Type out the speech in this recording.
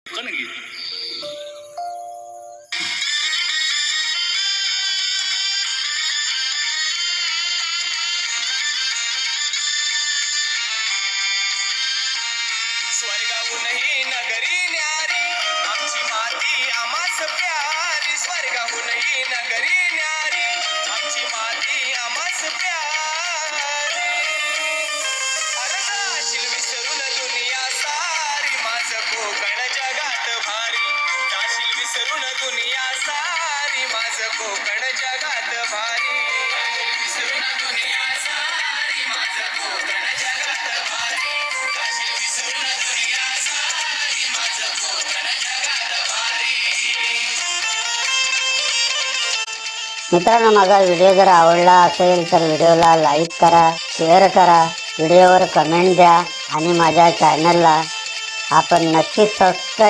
कणगी स्वर्गाहूनही नगरी न्यारी आमची माती आम्हास प्यारी स्वर्गाहूनही नगरी न्यारी आमची माती आम्हास प्यारी अरे जाशील विसरून दुनिया सारी माझं कोकण जगात भारी जाशील विसरून दुनिया सारी माझं कोकण जगात भारी विसरून दुनिया सारी माझं कोकण जगात भारी जाशील विसरून दुनिया सारी माझं कोकण जगात भारी। मित्रांनो, माझा व्हिडिओ जर आवडला असेल तर व्हिडिओला लाईक करा, शेअर करा, व्हिडिओवर कमेंट द्या आणि माझ्या चॅनलला आपण नक्कीच सबस्क्राईब